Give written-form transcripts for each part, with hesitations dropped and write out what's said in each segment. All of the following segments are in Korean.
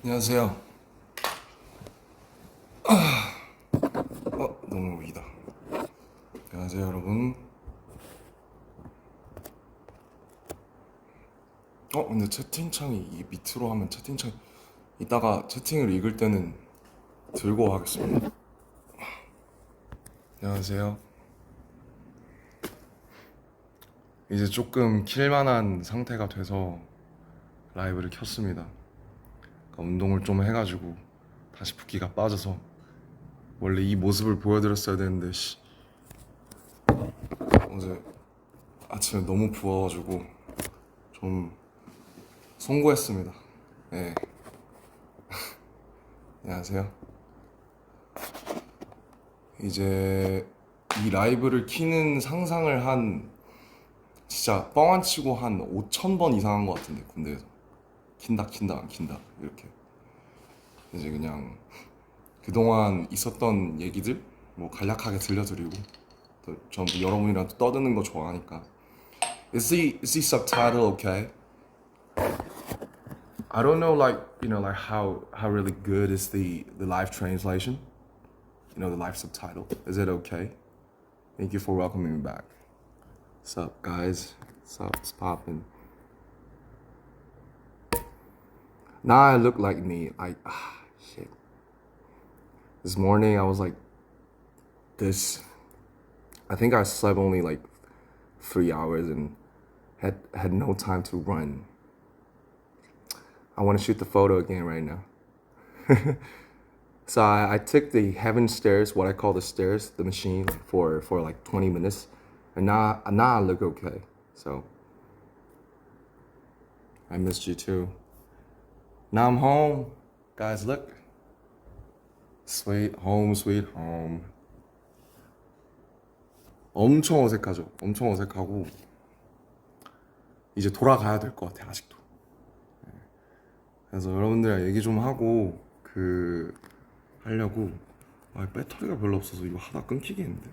안녕하세요. 너무 위다. 안녕하세요, 여러분. 근데 채팅창이 이 밑으로 하면 채팅창 이따가 채팅을 읽을 때는 들고 하겠습니다. 안녕하세요. 이제 조금 킬만한 상태가 돼서 라이브를 켰습니다. 그러니까 운동을 좀 해가지고 다시 붓기가 빠져서 원래 이 모습을 보여드렸어야 되는데 어제 아침에 너무 부어가지고 좀 송구했습니다. 네. 안녕하세요. 이제 이 라이브를 키는 상상을 한 진짜 뻥 안 치고 한 5천 번 이상 한 것 같은데 군대에서 킨다 안 킨다 이렇게 이제 그냥 그동안 있었던 얘기들 뭐 간략하게 들려드리고 또 전부 여러분이랑 또 떠드는 거 좋아하니까 is the subtitle okay? I don't know like like how really good is the live translation, the live subtitle, is it okay? Thank you for welcoming me back. What's up, guys? What's up? It's poppin'. Now I look like me. Shit. This morning I was like this. I think I slept only like 3 hours and had no time to run. I want to shoot the photo again right now. So I took the heaven stairs, what I call the stairs, the machine, for like 20 minutes, and now I look okay. So I missed you too. Now I'm home, guys. Look, sweet home, sweet home. 엄청 어색하죠. 엄청 어색하고 이제 돌아가야 될 것 같아 아직도. 그래서 여러분들이랑 얘기 좀 하고 하려고. 배터리가 별로 없어서 이거 하다 끊기겠는데.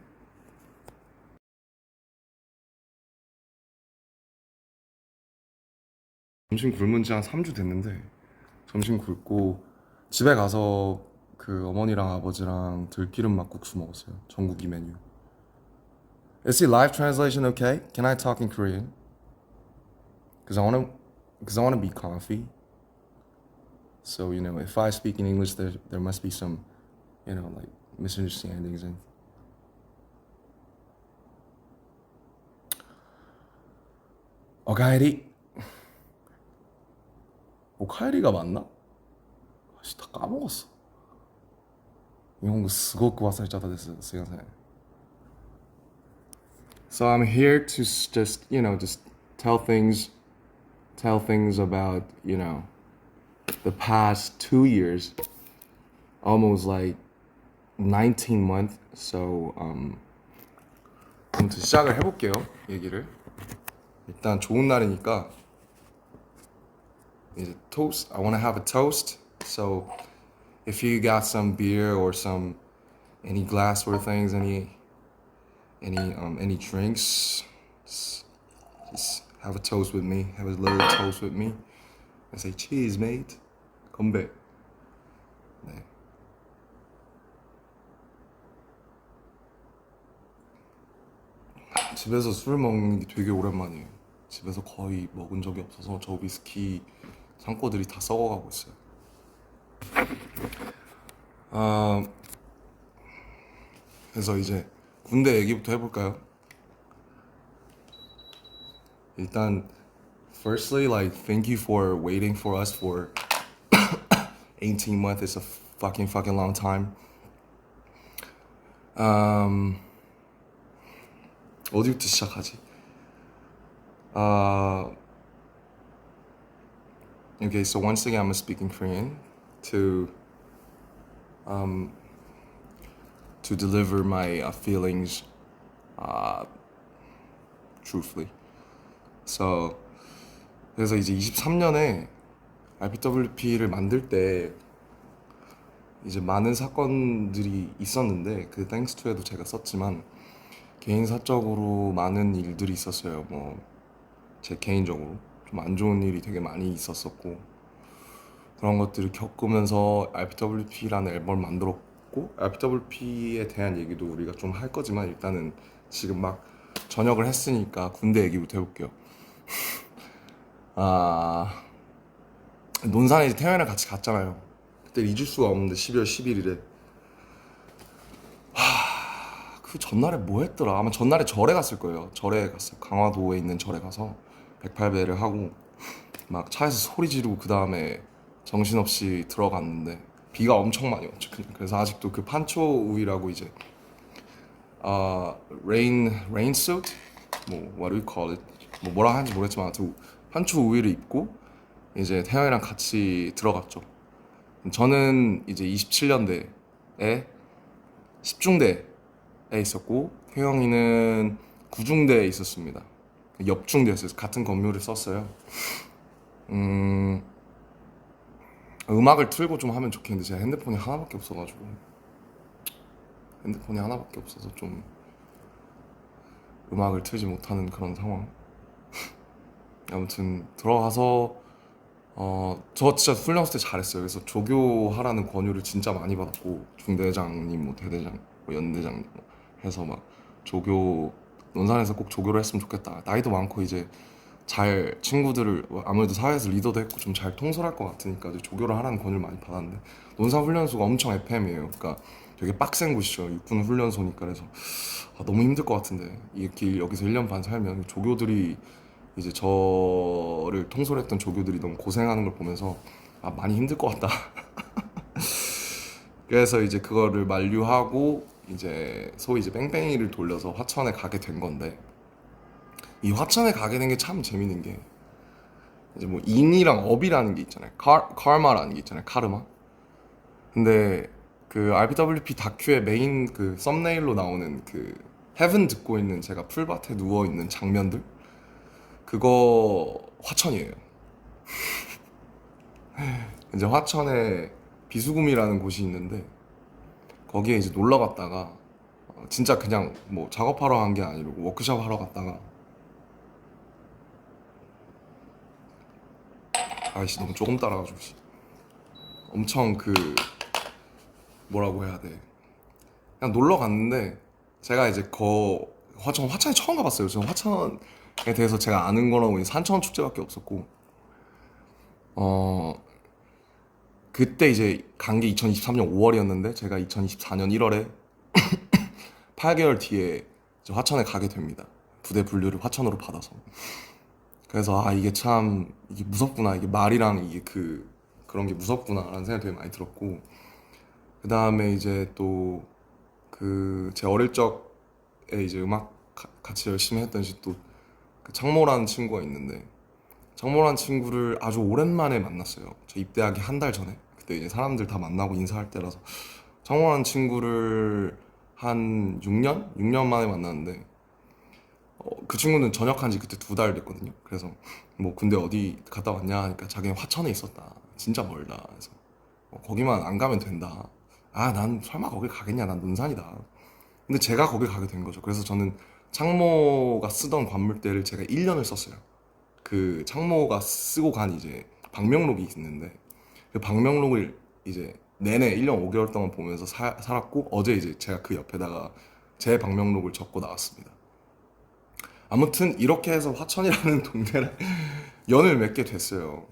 점심 굶은 지 한 3주 됐는데 점심 굶고 집에 가서 어머니랑 아버지랑 들기름 막국수 먹었어요. 전국이 메뉴. Is the live translation okay? Can I talk in Korean? Cause I wanna be comfy. So if I speak in English, there must be some, like misunderstandings and. 오카에리. 오카에리가 맞나? 아씨 다 까먹었어. 일본어 스고쿠 와사이짜다 됐어. So I'm here to just tell things about the past 2 years, almost like 19 months. So 아무튼 시작을 해볼게요. 얘기를 일단 좋은 날이니까 이제 toast. I want to have a toast. So if you got some beer or any glassware things, any drinks, just have a toast with me. Have a little toast with me. I say cheers, mate. 건배. 네. 집에서 술 먹는 게 되게 오랜만이에요. 집에서 거의 먹은 적이 없어서 저 위스키 창고들이 다 썩어가고 있어요. 그래서 이제 군대 얘기부터 해볼까요? 일단 firstly, like, thank you for waiting for us for 18 months. It's a fucking long time. 어디부터 시작하지? Okay, so once again, I'm gonna speak in Korean to deliver my feelings truthfully. So 그래서 이제 23년에 RPWP를 만들 때 이제 많은 사건들이 있었는데 thanks to에도 제가 썼지만 개인 사적으로 많은 일들이 있었어요. 뭐 제 개인적으로 좀 안 좋은 일이 되게 많이 있었었고 그런 것들을 겪으면서 RPWP라는 앨범을 만들었고, RPWP에 대한 얘기도 우리가 좀 할 거지만 일단은 지금 막 전역을 했으니까 군대 얘기부터 해볼게요. 아, 논산에 이제 태연이랑 같이 갔잖아요. 그때 잊을 수가 없는데 12월 11일에 그 전날에 뭐 했더라? 아마 전날에 절에 갔을 거예요. 절에 갔어요. 강화도에 있는 절에 가서 108배를 하고 막 차에서 소리 지르고 그 다음에 정신없이 들어갔는데 비가 엄청 많이 왔죠. 그래서 아직도 그 판초 우위라고 이제 rain suit 뭐 what do we call it 뭐 뭐라 하는지 모르겠지만 아무튼 판초 우위를 입고 이제 태양이랑 같이 들어갔죠. 저는 이제 27년대에 10중대에 있었고 태영이는 9중대에 있었습니다. 옆중대였어요. 같은 건물을 썼어요. 음, 음악을 틀고 좀 하면 좋겠는데 제가 핸드폰이 하나밖에 없어가지고 핸드폰이 하나밖에 없어서 좀 음악을 틀지 못하는 그런 상황. 아무튼 들어가서 저 진짜 훈련소 때 잘했어요. 그래서 조교하라는 권유를 진짜 많이 받았고 중대장님, 뭐 대대장, 뭐 연대장님 뭐 해서 막 조교 논산에서 꼭 조교를 했으면 좋겠다. 나이도 많고 이제 잘 친구들을 아무래도 사회에서 리더도 했고 좀 잘 통솔할 것 같으니까 이제 조교를 하라는 권유를 많이 받았는데 논산 훈련소가 엄청 FM이에요. 그러니까 되게 빡센 곳이죠. 육군 훈련소니까. 그래서 너무 힘들 것 같은데 이렇게 여기서 1년 반 살면 조교들이 이제 저를 통솔했던 조교들이 너무 고생하는 걸 보면서 많이 힘들 것 같다. 그래서 이제 그거를 만류하고 이제 소위 이제 뺑뺑이를 돌려서 화천에 가게 된 건데 이 화천에 가게 된 게 참 재밌는 게 이제 뭐 인이랑 업이라는 게 있잖아요. 카르마라는 게 있잖아요. 카르마. 근데 그 RPWP 다큐의 메인 그 썸네일로 나오는 그 헤븐 듣고 있는 제가 풀밭에 누워 있는 장면들 그거 화천이에요. 이제 화천에 비수금이라는 곳이 있는데 거기에 이제 놀러 갔다가 진짜 그냥 뭐 작업하러 간 게 아니고 워크숍 하러 갔다가 아이씨 너무 조금 따라가지고 엄청 그 뭐라고 해야 돼 그냥 놀러 갔는데 제가 이제 화천에 처음 가봤어요. 저는 화천에 대해서 제가 아는 거라고 산천 축제밖에 없었고 어 그때 이제 간 게 2023년 5월이었는데 제가 2024년 1월에 8개월 뒤에 이제 화천에 가게 됩니다. 부대 분류를 화천으로 받아서. 그래서 이게 참 이게 무섭구나. 이게 말이랑 이게 그런 게 무섭구나라는 생각이 되게 많이 들었고 그 다음에 이제 또 제 어릴 적에 이제 음악 같이 열심히 했던 또 그 창모라는 친구가 있는데 창모라는 친구를 아주 오랜만에 만났어요. 저 입대하기 한 달 전에. 그때 이제 사람들 다 만나고 인사할 때라서 창모라는 친구를 한 6년? 6년 만에 만났는데 그 친구는 전역한 지 그때 2달 됐거든요. 그래서 뭐 군대 어디 갔다 왔냐 하니까 자기는 화천에 있었다. 진짜 멀다. 그래서 거기만 안 가면 된다. 난 설마 거길 가겠냐. 난 논산이다. 근데 제가 거길 가게 된 거죠. 그래서 저는 창모가 쓰던 관물대를 제가 1년을 썼어요. 그 창모가 쓰고 간 이제 방명록이 있는데 그 방명록을 이제 내내 1년 5개월 동안 보면서 살았고 어제 이제 제가 그 옆에다가 제 방명록을 적고 나왔습니다. 아무튼 이렇게 해서 화천이라는 동네를 연을 맺게 됐어요.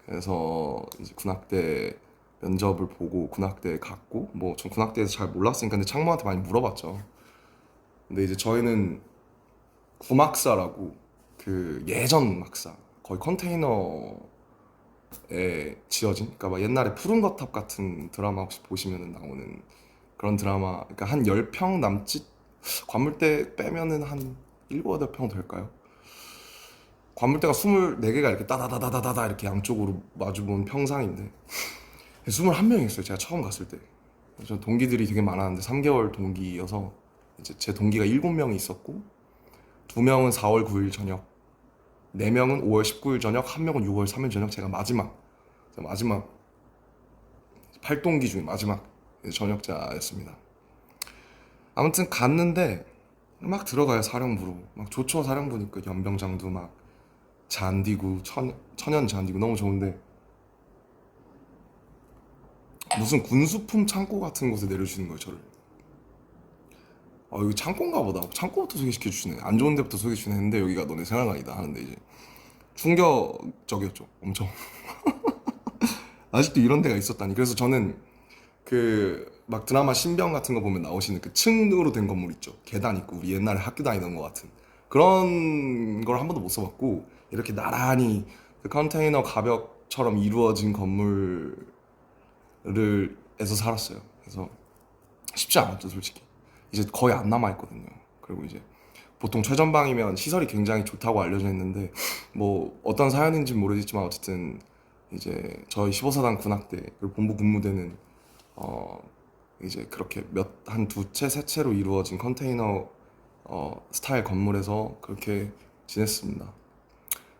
그래서 이제 군악대 면접을 보고 군악대에 갔고 뭐 전 군악대에서 잘 몰랐으니까 근데 창모한테 많이 물어봤죠. 근데 이제 저희는 구막사라고 그 예전 막사 거의 컨테이너에 지어진 그러니까 막 옛날에 푸른 거탑 같은 드라마 혹시 보시면 나오는 그런 드라마 그러니까 한 10평 남짓 관물대 빼면은 한 7, 8평 될까요? 관물대가 24개가 이렇게 따다다다다다 이렇게 양쪽으로 마주본 평상인데 21명이었어요. 제가 처음 갔을 때. 저 동기들이 되게 많았는데 3개월 동기여서 이제 제 동기가 7명이 있었고 2명은 4월 9일 저녁 4명은 5월 19일 저녁 1명은 6월 3일 저녁 제가 마지막 8동기 중에 마지막 전역자였습니다. 아무튼 갔는데 막 들어가요. 사령부로 막 좋죠. 사령부니까 연병장도 막 잔디고 천연 잔디고 너무 좋은데 무슨 군수품 창고 같은 곳에 내려주시는 거예요, 저를. 여기 창고인가 보다. 창고부터 소개시켜 주시네. 안 좋은 데부터 소개해 주시네 했는데 여기가 너네 생활관이다 하는데 이제 충격적이었죠. 엄청. 아직도 이런 데가 있었다니. 그래서 저는 그 막 드라마 신병 같은 거 보면 나오시는 그 층으로 된 건물 있죠. 계단 있고 우리 옛날에 학교 다니던 것 같은 그런 걸 한 번도 못 써봤고, 이렇게 나란히 그 컨테이너 가벽처럼 이루어진 건물을 에서 살았어요. 그래서 쉽지 않았죠, 솔직히. 이제 거의 안 남아 있거든요. 그리고 이제 보통 최전방이면 시설이 굉장히 좋다고 알려져 있는데, 뭐 어떤 사연인지는 모르겠지만 어쨌든 이제 저희 15사단 군악대 그리고 본부 군무대는 이제 그렇게 한 두 채, 세 채로 이루어진 컨테이너 스타일 건물에서 그렇게 지냈습니다.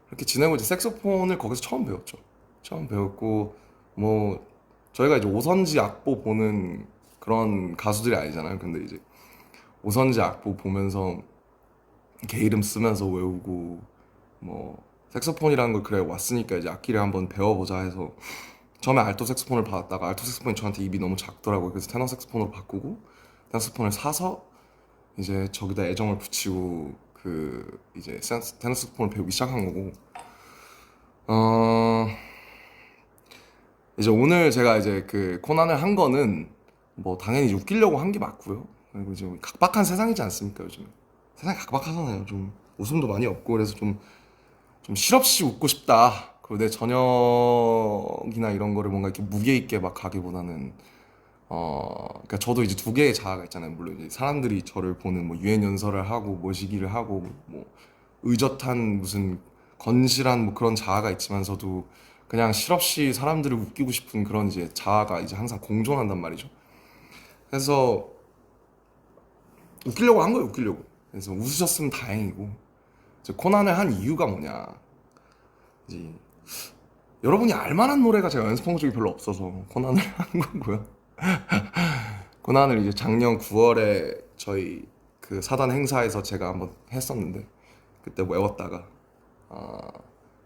그렇게 지내고 이제 색소폰을 거기서 처음 배웠죠. 처음 배웠고, 뭐 저희가 이제 오선지 악보 보는 그런 가수들이 아니잖아요. 근데 이제 오선지 악보 보면서 개 이름 쓰면서 외우고, 뭐 색소폰이라는 걸 그래 왔으니까 이제 악기를 한번 배워보자 해서 처음에 알토 색소폰을 받았다가 알토 색소폰이 저한테 입이 너무 작더라고요. 그래서 테너 색소폰으로 바꾸고 테너 색소폰을 사서 이제 저기다 애정을 붙이고 그 이제 테너 색소폰을 배우기 시작한 거고, 어 이제 오늘 제가 이제 그 코난을 한 거는 뭐 당연히 이제 웃기려고 한 게 맞고요. 그리고 이제 각박한 세상이지 않습니까, 요즘. 세상이 각박하잖아요. 좀 웃음도 많이 없고. 그래서 좀 실없이 웃고 싶다. 그리고 내 저녁이나 이런 거를 뭔가 이렇게 무게 있게 막 가기보다는 그러니까 저도 이제 두 개의 자아가 있잖아요. 물론 이제 사람들이 저를 보는 뭐 유엔 연설을 하고 모시기를 하고 뭐 의젓한 무슨 건실한 뭐 그런 자아가 있지만서도 그냥 실없이 사람들을 웃기고 싶은 그런 이제 자아가 이제 항상 공존한단 말이죠. 그래서 웃기려고 한 거예요, 웃기려고. 그래서 웃으셨으면 다행이고, 이제 코난을 한 이유가 뭐냐. 이제 여러분이 알만한 노래가 제가 연습한 적이 별로 없어서 코난을 한 거고요. 코난을 이제 작년 9월에 저희 그 사단 행사에서 제가 한번 했었는데, 그때 외웠다가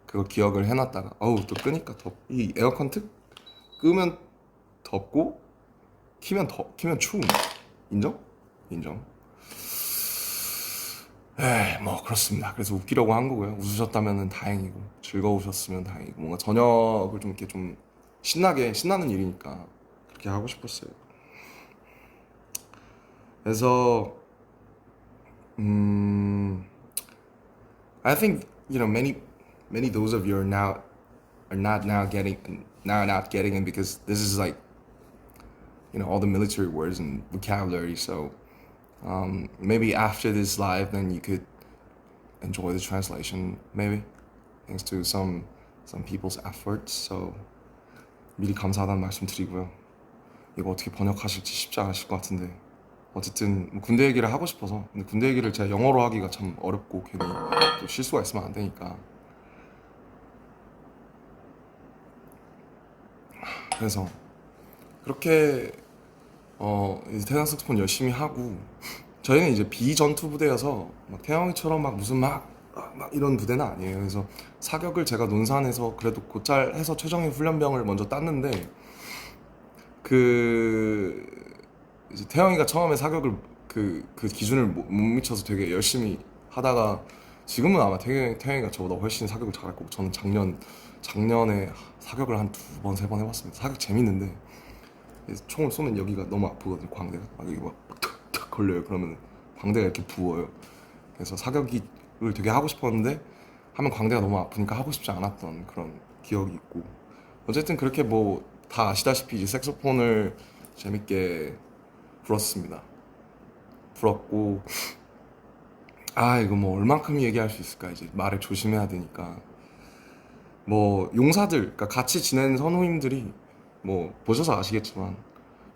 그거 기억을 해놨다가 또 끄니까 이 에어컨 틀 끄면 덥고 키면 추운. 인정? 인정. 뭐 그렇습니다. 그래서 웃기려고 한 거고요. 웃으셨다면 다행이고 즐거우셨으면 다행이고, 뭔가 저녁을 좀 이렇게 좀 신나는 일이니까 그렇게 하고 싶었어요. 그래서 I think many those of you are not getting it because this is like all the military words and vocabulary. So maybe after this live, then you could enjoy the translation. Maybe thanks to some people's efforts. So 미리 감사하다는 말씀 드리고요. 이거 어떻게 번역하실지 쉽지 않으실 것 같은데 어쨌든 뭐 군대 얘기를 하고 싶어서. 근데 군대 얘기를 제가 영어로 하기가 참 어렵고 괜히 또 실수가 있으면 안 되니까. 그래서 그렇게 이제 태양 색소폰 열심히 하고, 저희는 이제 비전투 부대여서 막 태영이처럼 막 무슨 막 이런 부대는 아니에요. 그래서 사격을 제가 논산에서 그래도 곧잘 해서 최정예 훈련병을 먼저 땄는데, 그 이제 태영이가 처음에 사격을 그 기준을 못 미쳐서 되게 열심히 하다가 지금은 아마 태영이가 저보다 훨씬 사격을 잘할 거고, 저는 작년에 사격을 한 두 번, 세 번 해봤습니다. 사격 재밌는데 총을 쏘면 여기가 너무 아프거든요. 광대가 여기 막 탁탁 걸려요. 그러면 광대가 이렇게 부어요. 그래서 사격을 되게 하고 싶었는데 하면 광대가 너무 아프니까 하고 싶지 않았던 그런 기억이 있고, 어쨌든 그렇게 뭐 다 아시다시피 이제 색소폰을 재밌게 불었습니다. 불었고, 이거 뭐 얼만큼 얘기할 수 있을까. 이제 말을 조심해야 되니까. 뭐 용사들, 그러니까 같이 지낸 선우님들이 뭐 보셔서 아시겠지만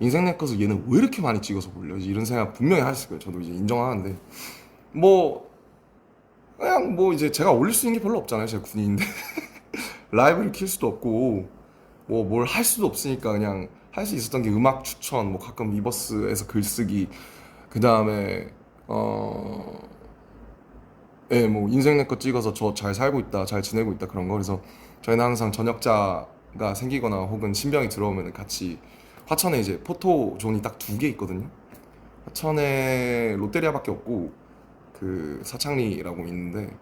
인생 내 것을 얘는 왜 이렇게 많이 찍어서 올려지, 이런 생각 분명히 하실 거예요. 저도 이제 인정하는데 뭐 그냥 뭐 이제 제가 올릴 수 있는 게 별로 없잖아요. 제가 군인인데 라이브를 킬 수도 없고 뭐 뭘 할 수도 없으니까 그냥 할 수 있었던 게 음악 추천, 뭐 가끔 위버스에서 글쓰기, 그 다음에 뭐 인생 내 것 찍어서 저 잘 살고 있다, 잘 지내고 있다, 그런 거. 그래서 저희는 항상 전역자가 생기거나 혹은 신병이 들어오면 같이 화천에 이제 포토존이 딱 2개 있거든요. 화천에 롯데리아밖에 없고 그 사창리라고 있는데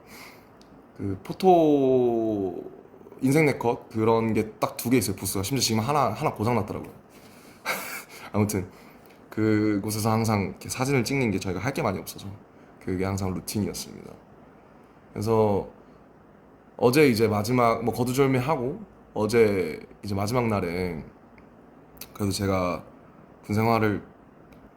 그 포토 인생 네컷 그런 게 딱 2개 있어요, 부스가. 심지어 지금 하나 고장 났더라고요. 아무튼 그곳에서 항상 이렇게 사진을 찍는 게 저희가 할 게 많이 없어서 그게 항상 루틴이었습니다. 그래서 어제 이제 마지막 뭐 거두절미하고 어제 이제 마지막 날에 그래도 제가 군 생활을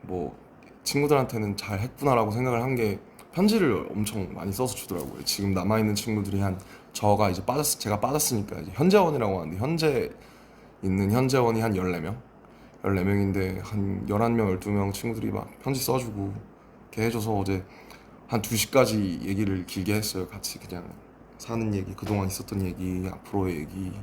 뭐 친구들한테는 잘 했구나라고 생각을 한 게 편지를 엄청 많이 써서 주더라고요. 지금 남아있는 친구들이 한 저가 이제 제가 빠졌으니까 이제 현재원이라고 하는데 현재 있는 현재원이 한 14명? 14명인데 한 11명, 12명 친구들이 막 편지 써주고 이렇게 해줘서 어제 한 2시까지 얘기를 길게 했어요. 같이 그냥 사는 얘기, 그동안 있었던 얘기, 앞으로의 얘기.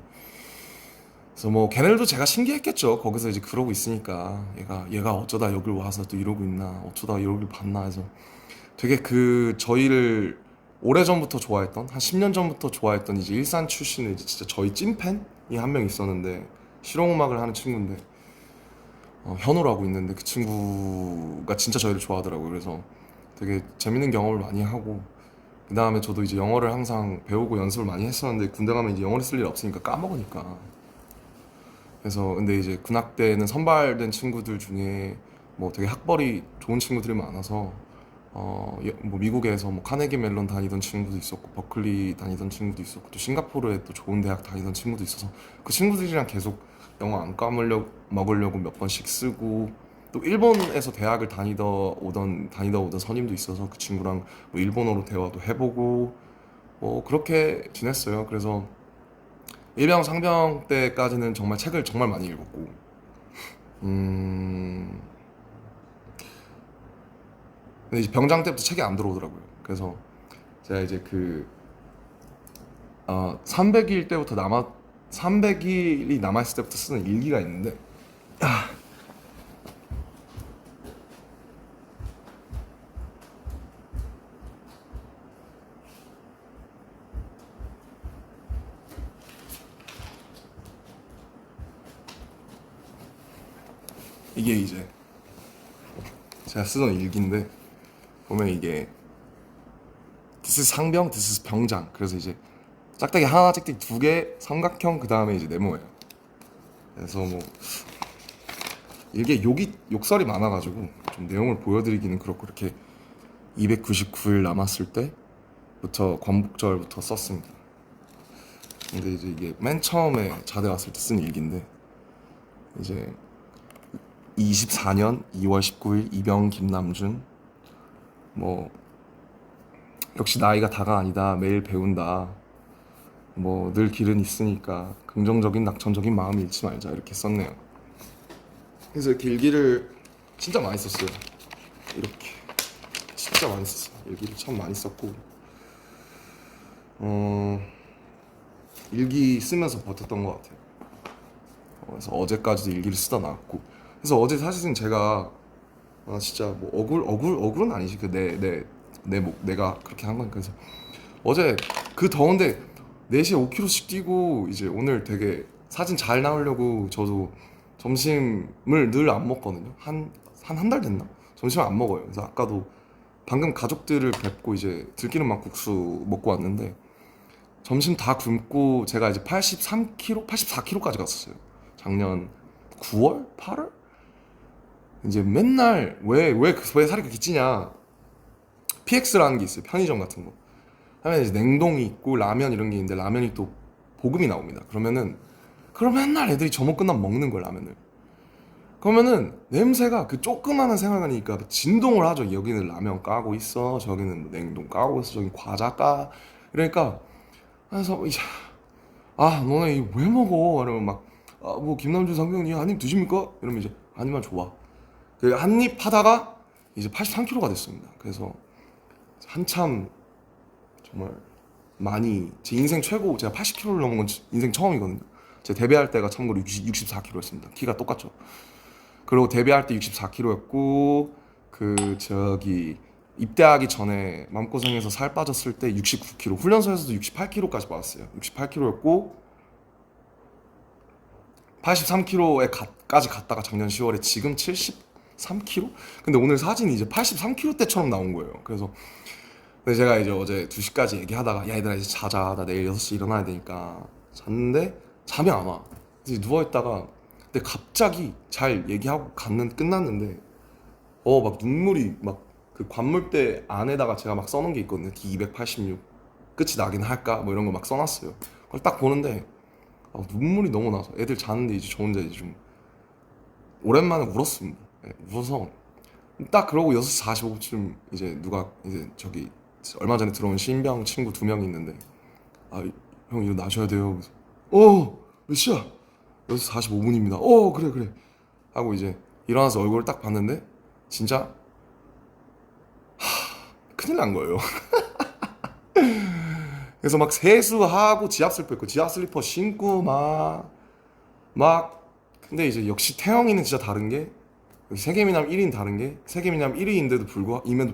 그래서 뭐 걔네들도 제가 신기했겠죠. 거기서 이제 그러고 있으니까 얘가 어쩌다 여길 와서 또 이러고 있나, 어쩌다 여길 봤나 해서 되게 그 저희를 오래전부터 좋아했던 한 10년 전부터 좋아했던 이제 일산 출신의 이제 진짜 저희 찐팬이 한 명 있었는데 실용음악을 하는 친구인데 현우라고 있는데 그 친구가 진짜 저희를 좋아하더라고요. 그래서 되게 재밌는 경험을 많이 하고 그 다음에 저도 이제 영어를 항상 배우고 연습을 많이 했었는데 군대 가면 이제 영어를 쓸 일 없으니까 까먹으니까 그래서 근데 이제 군악대는 선발된 친구들 중에 뭐 되게 학벌이 좋은 친구들이 많아서 뭐 미국에서 뭐 카네기 멜론 다니던 친구도 있었고 버클리 다니던 친구도 있었고 또 싱가포르에 또 좋은 대학 다니던 친구도 있어서 그 친구들이랑 계속 영어 안 까먹으려고 먹으려고 몇 번씩 쓰고 또 일본에서 대학을 다니다 오던 선임도 있어서 그 친구랑 뭐 일본어로 대화도 해보고 뭐 그렇게 지냈어요. 그래서 일병 상병 때까지는 정말 책을 정말 많이 읽었고 음 근데 이제 병장 때부터 책이 안 들어오더라고요. 그래서 제가 이제 300일 때부터 300일이 남아있을 때부터 쓰는 일기가 있는데 이게 이제 제가 쓰던 일기인데 보면 이게 This is 상병, This is 병장. 그래서 이제 짝대기 하나, 짝대기 2개, 삼각형, 그 다음에 이제 네모예요. 그래서 뭐 이게 욕설이 많아가지고 좀 내용을 보여드리기는 그렇고 이렇게 299일 남았을 때부터 광복절부터 썼습니다. 근데 이제 이게 맨 처음에 자대 왔을 때 쓴 일기인데 이제 24년 2월 19일 이병 김남준 뭐 역시 나이가 다가 아니다 매일 배운다 뭐 늘 길은 있으니까 긍정적인 낙천적인 마음 잃지 말자 이렇게 썼네요. 그래서 이렇게 일기를 진짜 많이 썼어요. 이렇게 진짜 많이 썼어요. 일기를 참 많이 썼고 일기 쓰면서 버텼던 것 같아요. 그래서 어제까지도 일기를 쓰다 나왔고 그래서 어제 사실은 제가 진짜 뭐 억울은 아니지. 내가 그렇게 한 거니까. 그래서 어제 그 더운데 4시에 5km씩 뛰고 이제 오늘 되게 사진 잘 나오려고 저도 점심을 늘 안 먹거든요. 한 달 됐나? 점심을 안 먹어요. 그래서 아까도 방금 가족들을 뵙고 이제 들기름 막국수 먹고 왔는데 점심 다 굶고 제가 이제 83kg, 84kg까지 갔었어요. 작년 9월? 8월? 이제 맨날 왜 살이 그렇게 찌냐? PX라는 게 있어요. 편의점 같은 거. 하면 이제 냉동이 있고 라면 이런 게 있는데 라면이 또 볶음이 나옵니다. 그럼 맨날 애들이 점심 끝나면 먹는 거예요, 라면을. 그러면은 냄새가 그 조그마한 생활관이니까 진동을 하죠. 여기는 라면 까고 있어, 저기는 냉동 까고 있어, 저기 과자 까. 이러니까 그래서 이제 너네 이거 왜 먹어? 이러면 뭐 김남준 상병님 한 입 드십니까? 이러면 이제 아니면 좋아. 그 한 입 하다가 이제 83kg가 됐습니다. 그래서 한참 정말 많이 제 인생 최고 제가 80kg를 넘은 건 인생 처음이거든요. 제가 데뷔할 때가 참고로 64kg였습니다. 키가 똑같죠. 그리고 데뷔할 때 64kg였고 입대하기 전에 마음고생해서 살 빠졌을 때 69kg, 훈련소에서도 68kg까지 빠졌어요. 68kg였고 83kg까지 갔다가 작년 10월에 지금 73kg? 근데 오늘 사진이 이제 83kg 때처럼 나온 거예요. 그래서 근데 제가 이제 어제 2시까지 얘기하다가 야 얘들아 이제 자자 나 내일 6시 일어나야 되니까 잤는데 잠이 안 와. 이제 누워있다가 근데 갑자기 잘 얘기하고 끝났는데 막 눈물이 막 그 관물대 안에다가 제가 막 써놓은 게 있거든요. D286 끝이 나긴 할까 뭐 이런 거 막 써놨어요. 그걸 딱 보는데 눈물이 너무 나서 애들 자는데 이제 저 혼자 이제 좀 오랜만에 울었습니다. 네, 울어서 딱 그러고 6시 45분쯤 이제 누가 이제 저기 얼마 전에 들어온 신병 친구 2명이 있는데 형 일어나셔야 돼요. 그래서 몇 시야? 6시 45분입니다. 그래 그래 하고 이제 일어나서 얼굴을 딱 봤는데 진짜 큰일 난 거예요. 그래서 막 세수하고 지압 슬리퍼 입고 지압 슬리퍼 신고 막 근데 이제 역시 태영이는 진짜 다른 게 세계미남 1위는 다른 게 세계미남 1위인데도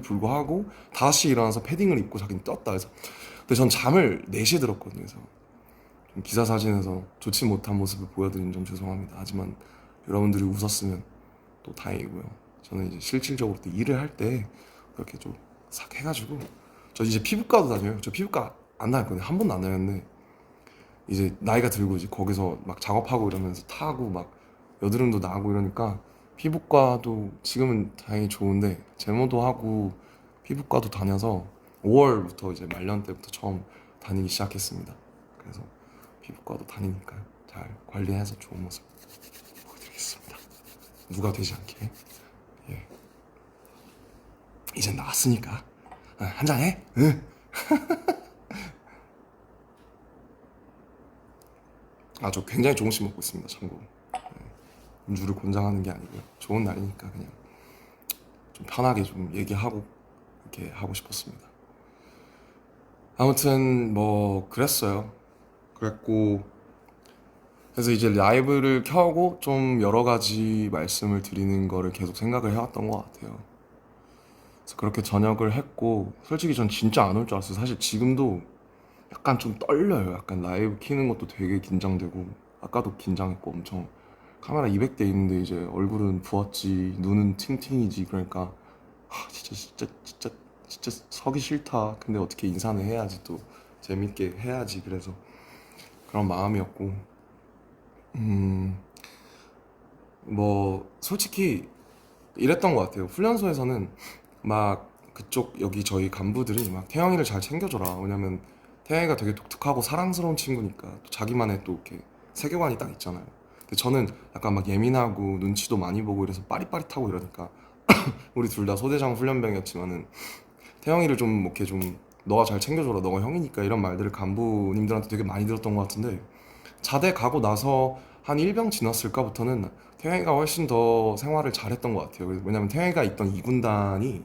불구하고 다시 일어나서 패딩을 입고 자기는 떴다. 그래서 근데 전 잠을 4시에 들었거든요. 그래서 좀 기사 사진에서 좋지 못한 모습을 보여드린 점 죄송합니다. 하지만 여러분들이 웃었으면 또 다행이고요. 저는 이제 실질적으로 또 일을 할 때 그렇게 좀 싹 해가지고 저 이제 피부과도 다녀요. 저 피부과 안 다녔거든요. 한 번도 안 다녔는데 이제 나이가 들고 이제 거기서 막 작업하고 이러면서 타고 막 여드름도 나고 이러니까 피부과도 지금은 다행히 좋은데 제모도 하고 피부과도 다녀서 5월부터 이제 말년 때부터 처음 다니기 시작했습니다. 그래서 피부과도 다니니까 잘 관리해서 좋은 모습 보여드리겠습니다. 누가 되지 않게. 예. 이젠 나왔으니까 한잔 해. 응. 저 굉장히 조금씩 먹고 있습니다. 참고로. 음주를 권장하는 게 아니고요. 좋은 날이니까 그냥 좀 편하게 좀 얘기하고 이렇게 하고 싶었습니다. 아무튼 뭐 그랬어요. 그랬고 그래서 이제 라이브를 켜고 좀 여러 가지 말씀을 드리는 거를 계속 생각을 해왔던 것 같아요. 그래서 그렇게 저녁을 했고 솔직히 전 진짜 안 올 줄 알았어요. 사실 지금도 약간 좀 떨려요. 약간 라이브 키는 것도 되게 긴장되고 아까도 긴장했고 엄청 카메라 200대 있는데 이제 얼굴은 부었지 눈은 팅팅이지 그러니까 진짜 서기 싫다. 근데 어떻게 인사는 해야지 또 재밌게 해야지. 그래서 그런 마음이었고 뭐 솔직히 이랬던 것 같아요. 훈련소에서는 막 그쪽 여기 저희 간부들이 막 태영이를 잘 챙겨줘라. 왜냐면 태영이가 되게 독특하고 사랑스러운 친구니까 또 자기만의 또 이렇게 세계관이 딱 있잖아요. 근데 저는 약간 막 예민하고 눈치도 많이 보고 이래서 빠릿빠릿하고 이러니까 우리 둘 다 소대장 훈련병이었지만은 태영이를 좀 이렇게 좀 너가 잘 챙겨줘라. 너가 형이니까 이런 말들을 간부님들한테 되게 많이 들었던 것 같은데 자대 가고 나서 한 1병 지났을까부터는 태영이가 훨씬 더 생활을 잘했던 것 같아요. 왜냐면 태영이가 있던 이 군단이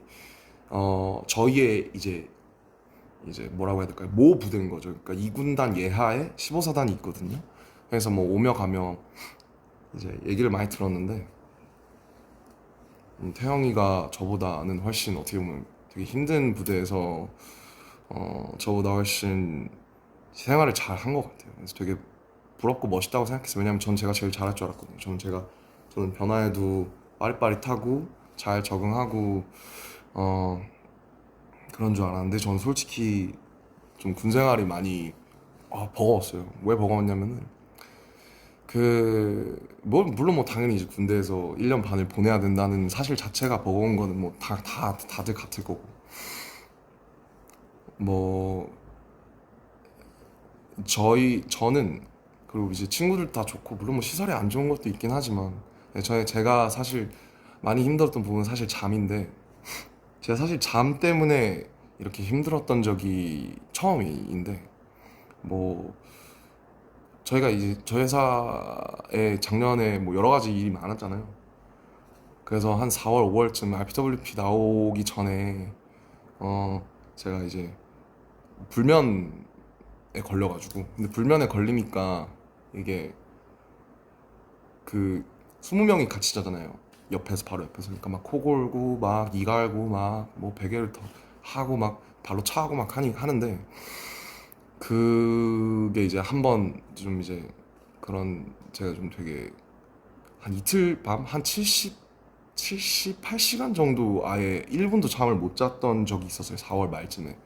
저희의 이제 뭐라고 해야 될까요? 모 부대인 거죠. 그러니까 이 군단 예하에 15사단이 있거든요. 그래서 뭐 오며 가며 이제 얘기를 많이 들었는데 태영이가 저보다는 훨씬 어떻게 보면 되게 힘든 부대에서 저보다 훨씬 생활을 잘 한 것 같아요. 그래서 되게 부럽고 멋있다고 생각했어요. 왜냐면 전 제가 제일 잘할 줄 알았거든요. 저는 변화에도 빠릿빠릿하고 잘 적응하고 그런 줄 알았는데 저는 솔직히 좀 군생활이 많이 버거웠어요. 왜 버거웠냐면은 물론 뭐 당연히 이제 군대에서 1년 반을 보내야 된다는 사실 자체가 버거운 거는 뭐 다들 같을 거고 뭐 저는 그리고 이제 친구들 다 좋고 물론 뭐 시설이 안 좋은 것도 있긴 하지만 제가 사실 많이 힘들었던 부분은 사실 잠인데 제가 사실 잠 때문에 이렇게 힘들었던 적이 처음인데 뭐 저희가 이제 저희 회사에 작년에 뭐 여러 가지 일이 많았잖아요. 그래서 한 4월, 5월쯤 RPWP 나오기 전에 제가 이제 불면에 걸려가지고 근데 불면에 걸리니까 이게 그 20명이 같이 자잖아요. 옆에서 바로 옆에서 그러니까 막 코 골고 막 이 갈고 막 뭐 베개를 더 하고 막 발로 차고 막 하는데 그게 이제 한번 좀 이제 그런 제가 좀 되게 한 이틀 밤 한 78시간 정도 아예 1분도 잠을 못 잤던 적이 있었어요. 4월 말쯤에.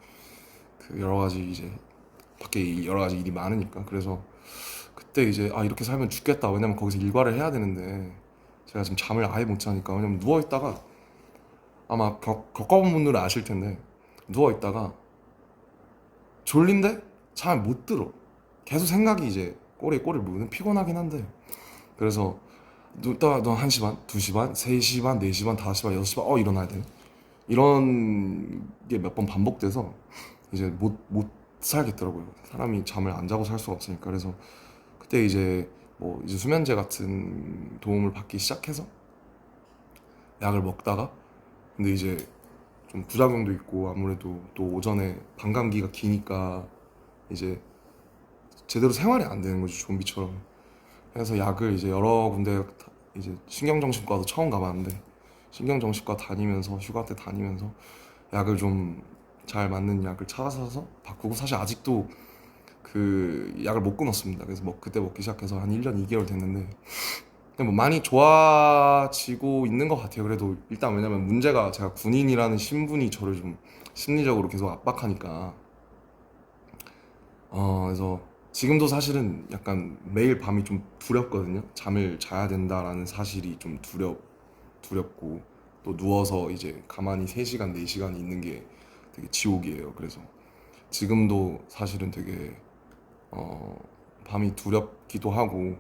그 여러 가지 이제 밖에 여러 가지 일이 많으니까. 그래서 그때 이제 아 이렇게 살면 죽겠다. 왜냐면 거기서 일과를 해야 되는데 제가 지금 잠을 아예 못 자니까. 왜냐면 누워 있다가 아마 겪어본 분들은 아실 텐데 누워 있다가 졸린데 잠을 못 들어. 계속 생각이 이제 꼬리에 꼬리를 무는 피곤하긴 한데 그래서 눕다가 너 1시 반, 2시 반, 3시 반, 4시 반, 5시 반, 6시 반 일어나야 돼. 이런 게 몇 번 반복돼서 이제 못 살겠더라고요. 사람이 잠을 안 자고 살 수가 없으니까. 그래서 그때 이제 뭐 이제 수면제 같은 도움을 받기 시작해서 약을 먹다가 근데 이제 좀 부작용도 있고 아무래도 또 오전에 반감기가 기니까 이제 제대로 생활이 안 되는 거죠. 좀비처럼. 그래서 약을 이제 여러 군데 이제 신경정신과도 처음 가봤는데 신경정신과 다니면서 휴가 때 다니면서 약을 좀 잘 맞는 약을 찾아서 바꾸고 사실 아직도 그 약을 못 끊었습니다. 그래서 뭐 그때 먹기 시작해서 한 1년 2개월 됐는데 근데 뭐 많이 좋아지고 있는 것 같아요. 그래도 일단 왜냐면 문제가 제가 군인이라는 신분이 저를 좀 심리적으로 계속 압박하니까 그래서 지금도 사실은 약간 매일 밤이 좀 두렵거든요. 잠을 자야 된다라는 사실이 좀 두렵고 또 누워서 이제 가만히 3시간, 4시간 있는 게 되게 지옥이에요. 그래서 지금도 사실은 되게 어, 밤이 두렵기도 하고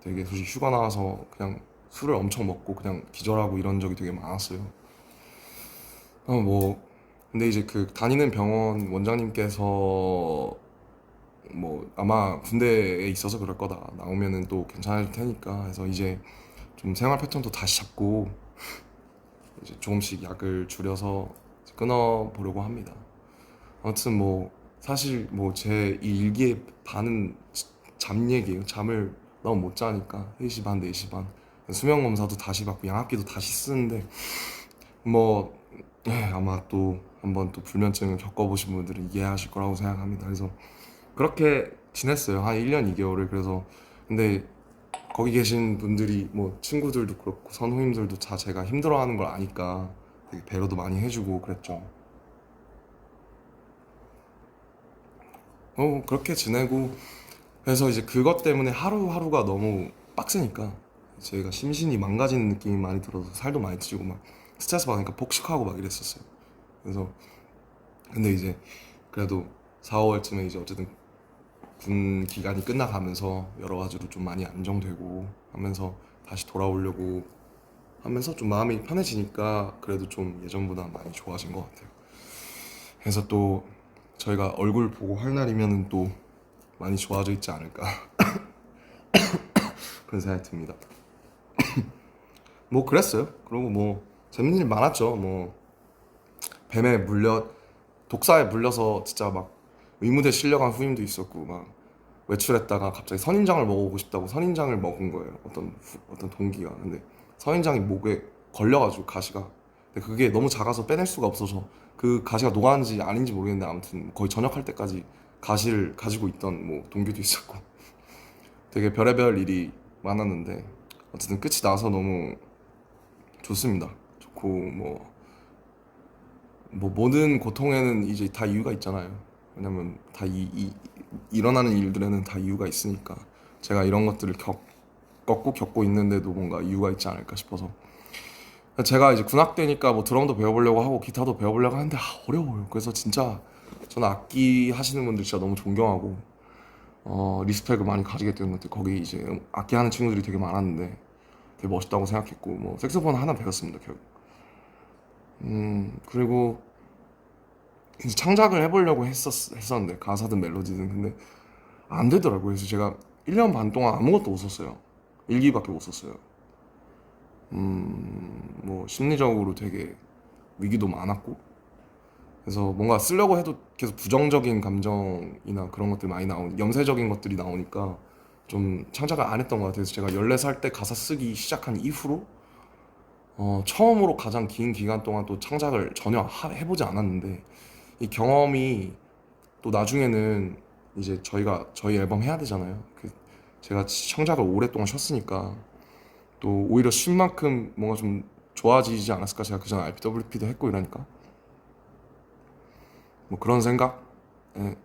되게 솔직히 휴가 나와서 그냥 술을 엄청 먹고 그냥 기절하고 이런 적이 되게 많았어요. 뭐 근데 이제 그 다니는 병원 원장님께서 뭐 아마 군대에 있어서 그럴 거다. 나오면은 또 괜찮을 테니까 해서 이제 좀 생활 패턴도 다시 잡고 이제 조금씩 약을 줄여서 끊어 보려고 합니다. 아무튼 뭐 사실 뭐 제 이 일기의 반은 잠 얘기예요. 잠을 너무 못 자니까 3시 반, 4시 반 수면 검사도 다시 받고 양압기도 다시 쓰는데 뭐 아마 또 한번 또 불면증을 겪어보신 분들은 이해하실 거라고 생각합니다. 그래서 그렇게 지냈어요. 한 1년 2개월을. 그래서 근데 거기 계신 분들이 뭐 친구들도 그렇고 선후임들도 다 제가 힘들어하는 걸 아니까 되게 배려도 많이 해주고 그랬죠. 그렇게 지내고 그래서 이제 그것 때문에 하루하루가 너무 빡세니까 제가 심신이 망가지는 느낌이 많이 들어서 살도 많이 찌고 막 스트레스 받으니까 폭식하고 막 이랬었어요. 그래서 근데 이제 그래도 4, 5월쯤에 이제 어쨌든 군 기간이 끝나가면서 여러 가지로 좀 많이 안정되고 하면서 다시 돌아오려고 하면서 좀 마음이 편해지니까 그래도 좀 예전보다 많이 좋아진 것 같아요. 그래서 또 저희가 얼굴 보고 할 날이면은 또 많이 좋아져 있지 않을까 그런 생각이 듭니다. 뭐 그랬어요. 그리고 뭐 재밌는 일 많았죠. 뭐 뱀에 물려 독사에 물려서 진짜 막 의무대 실려간 후임도 있었고 막 외출했다가 갑자기 선인장을 먹어보고 싶다고 선인장을 먹은 거예요. 어떤 동기가. 근데 선인장이 목에 걸려가지고 가시가. 근데 그게 너무 작아서 빼낼 수가 없어서 그 가시가 녹았는지 아닌지 모르겠는데 아무튼 거의 전역할 때까지 가시를 가지고 있던 뭐 동기도 있었고 되게 별의별 일이 많았는데 어쨌든 끝이 나서 너무 좋습니다. 좋고 뭐 모든 고통에는 이제 다 이유가 있잖아요. 왜냐면 다 일어나는 일들에는 다 이유가 있으니까 제가 이런 것들을 겪고 있는데도 뭔가 이유가 있지 않을까 싶어서 제가 이제 군악 되니까 뭐 드럼도 배워보려고 하고 기타도 배워보려고 하는데 어려워요. 그래서 진짜 저는 악기 하시는 분들 진짜 너무 존경하고 리스펙을 많이 가지게 되는 것 같아요. 거기 이제 악기 하는 친구들이 되게 많았는데 되게 멋있다고 생각했고 뭐 색소폰 하나 배웠습니다 결국. 그리고 이제 창작을 해보려고 했었는데 가사든 멜로디든 근데 안 되더라고요. 그래서 제가 1년 반 동안 아무것도 못 썼어요. 일기밖에 못 썼어요. 뭐 심리적으로 되게 위기도 많았고 그래서 뭔가 쓰려고 해도 계속 부정적인 감정이나 그런 것들이 많이 나오니 염세적인 것들이 나오니까 좀 창작을 안 했던 것 같아요. 그래서 제가 14살 때 가사 쓰기 시작한 이후로 처음으로 가장 긴 기간 동안 또 창작을 전혀 해보지 않았는데 이 경험이 또 나중에는 이제 저희 앨범 해야 되잖아요. 제가 창작을 오랫동안 쉬었으니까 또 오히려 쉰 만큼 뭔가 좀 좋아지지 않았을까. 제가 그전에 RPWP도 했고 이러니까 뭐 그런 생각, 예,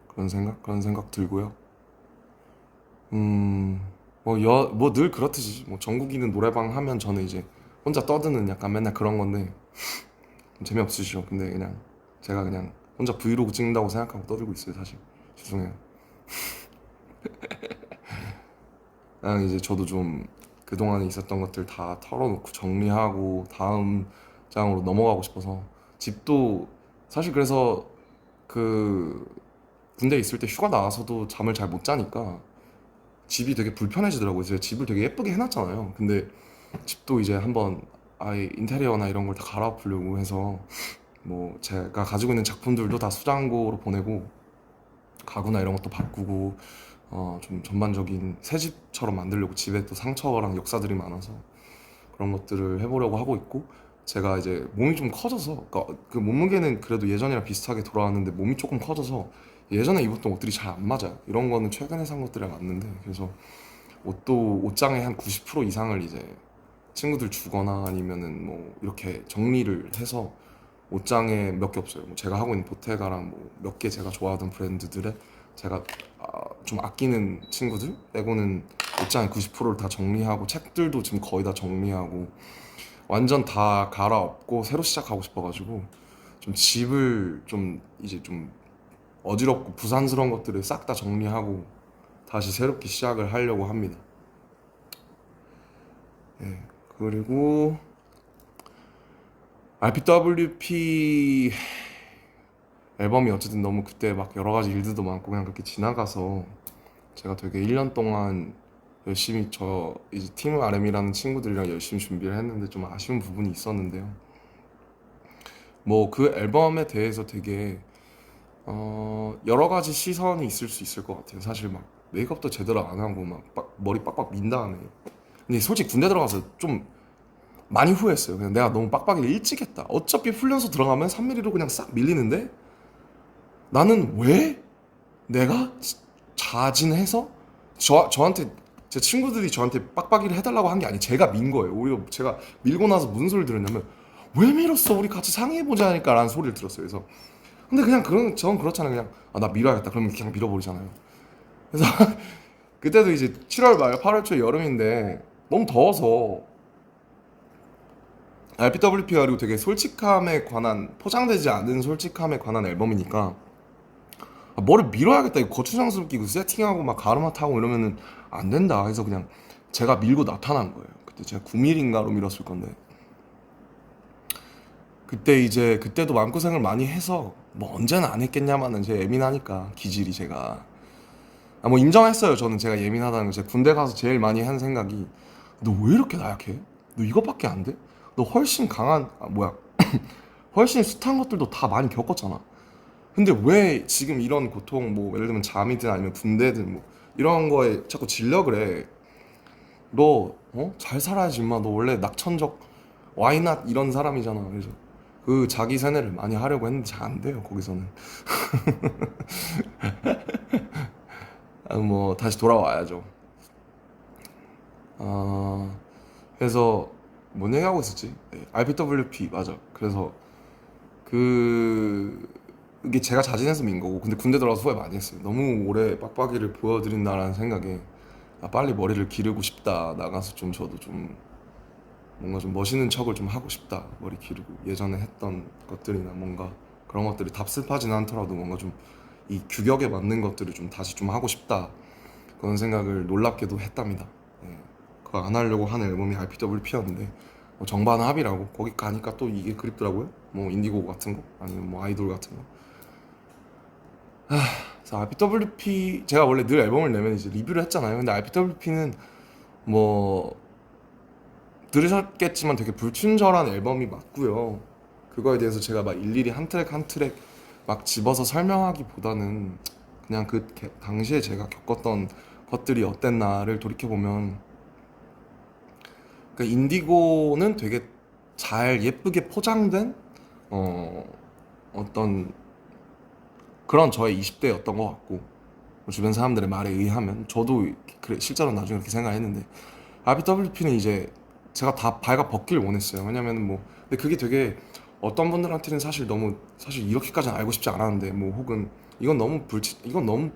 그런 생각 들고요. 뭐 늘 그렇듯이 뭐 전국이는 노래방 하면 저는 이제 혼자 떠드는 약간 맨날 그런 건데 좀 재미없으시죠. 근데 그냥 제가 그냥 혼자 브이로그 찍는다고 생각하고 떠들고 있어요, 사실. 죄송해요. 그냥 이제 저도 좀 그동안에 있었던 것들 다 털어놓고 정리하고 다음 장으로 넘어가고 싶어서 집도 사실 그래서 그 군대 있을 때 휴가 나와서도 잠을 잘 못 자니까 집이 되게 불편해지더라고요. 제가 집을 되게 예쁘게 해놨잖아요. 근데 집도 이제 한번 아예 인테리어나 이런 걸 다 갈아엎으려고 해서 뭐 제가 가지고 있는 작품들도 다 수장고로 보내고 가구나 이런 것도 바꾸고 좀 전반적인 새 집처럼 만들려고. 집에 또 상처랑 역사들이 많아서 그런 것들을 해보려고 하고 있고, 제가 이제 몸이 좀 커져서 그러니까 그 몸무게는 그래도 예전이랑 비슷하게 돌아왔는데 몸이 조금 커져서 예전에 입었던 옷들이 잘 안 맞아요. 이런 거는 최근에 산 것들이랑 맞는데, 그래서 옷도 옷장의 한 90% 이상을 이제 친구들 주거나 아니면은 뭐 이렇게 정리를 해서 옷장에 몇 개 없어요. 뭐 제가 하고 있는 보테가랑 뭐 몇 개 제가 좋아하던 브랜드들에 제가 좀 아끼는 친구들 빼고는 옷장의 90%를 다 정리하고, 책들도 지금 거의 다 정리하고 완전 다 갈아엎고 새로 시작하고 싶어가지고 좀 집을 좀 이제 좀 어지럽고 부산스러운 것들을 싹 다 정리하고 다시 새롭게 시작을 하려고 합니다. 예. 그리고 RPWP 앨범이 어쨌든 너무 그때 막 여러 가지 일들도 많고 그냥 그렇게 지나가서 제가 되게 1년 동안 열심히 저 이제 팀 RM이라는 친구들이랑 열심히 준비를 했는데 좀 아쉬운 부분이 있었는데요. 뭐 그 앨범에 대해서 되게 여러 가지 시선이 있을 수 있을 것 같아요. 사실 막 메이크업도 제대로 안 하고 막 머리 빡빡 민 다음에. 근데 솔직히 군대 들어가서 좀 많이 후회했어요. 그냥 내가 너무 빡빡이를 일찍 했다. 어차피 훈련소 들어가면 3mm로 그냥 싹 밀리는데 나는 왜 내가 자진해서 저한테 제 친구들이 저한테 빡빡이를 해달라고 한 게 아니, 제가 민 거예요. 오히려 제가 밀고 나서 무슨 소리를 들었냐면 왜 밀었어? 우리 같이 상의해보자 하니까 라는 소리를 들었어요. 그래서 근데 그냥 그런 전 그렇잖아요. 그냥 나 밀어야겠다. 그러면 그냥 밀어버리잖아요. 그래서 그때도 이제 7월 말 8월 초 여름인데 너무 더워서 RPWP가 그리고 되게 솔직함에 관한, 포장되지 않은 솔직함에 관한 앨범이니까 뭐를 밀어야겠다. 이거 고추장스럽 끼고 세팅하고 막 가르마 타고 이러면은 안 된다 해서 그냥 제가 밀고 나타난 거예요. 그때 제가 9mm인가로 밀었을 건데 그때 이제 그때도 마음고생을 많이 해서 뭐 언제는 안 했겠냐마는 제 예민하니까 기질이 제가 뭐 인정했어요. 저는 제가 예민하다는 거. 제가 군대 가서 제일 많이 한 생각이 너 왜 이렇게 나약해? 너 이것밖에 안 돼? 너 훨씬 강한 뭐야 훨씬 숱한 것들도 다 많이 겪었잖아. 근데 왜 지금 이런 고통, 뭐 예를 들면 잠이든 아니면 군대든 뭐 이런 거에 자꾸 질려 그래? 너 잘 살아야지 임마. 너 원래 낙천적 와이낫 이런 사람이잖아. 그래서 그 자기 세뇌를 많이 하려고 했는데 잘 안 돼요 거기서는. 뭐 다시 돌아와야죠. 아, 그래서 뭔 얘기하고 있었지? 네, RPWP 맞아. 그래서 그 이게 제가 자진해서 민 거고, 근데 군대 들어가서 후회 많이 했어요. 너무 오래 빡빡이를 보여드린다라는 생각에 빨리 머리를 기르고 싶다. 나가서 좀 저도 좀 뭔가 좀 멋있는 척을 좀 하고 싶다. 머리 기르고 예전에 했던 것들이나 뭔가 그런 것들이 답습하진 않더라도 뭔가 좀 이 규격에 맞는 것들을 좀 다시 좀 하고 싶다. 그런 생각을 놀랍게도 했답니다. 예, 그거 안 하려고 한 앨범이 RPWP였는데 정반합이라고 거기 가니까 또 이게 그립더라고요. 뭐 인디고 같은 거 아니면 뭐 아이돌 같은 거. 그래서 RPWP 제가 원래 늘 앨범을 내면 이제 리뷰를 했잖아요. 근데 RPWP는 뭐 들으셨겠지만 되게 불친절한 앨범이 맞고요. 그거에 대해서 제가 막 일일이 한 트랙 한 트랙 막 집어서 설명하기보다는 그냥 그 당시에 제가 겪었던 것들이 어땠나를 돌이켜보면, 그 인디고는 되게 잘 예쁘게 포장된 어, 어떤 그런 저의 20대였던 것 같고, 주변 사람들의 말에 의하면 저도 그래, 실제로 나중에 그렇게 생각했는데 RBWP는 이제 제가 다 발가 벗길 원했어요. 왜냐면 뭐 근데 그게 되게 어떤 분들한테는 사실 너무 사실 이렇게까지는 알고 싶지 않았는데 뭐 혹은 이건 너무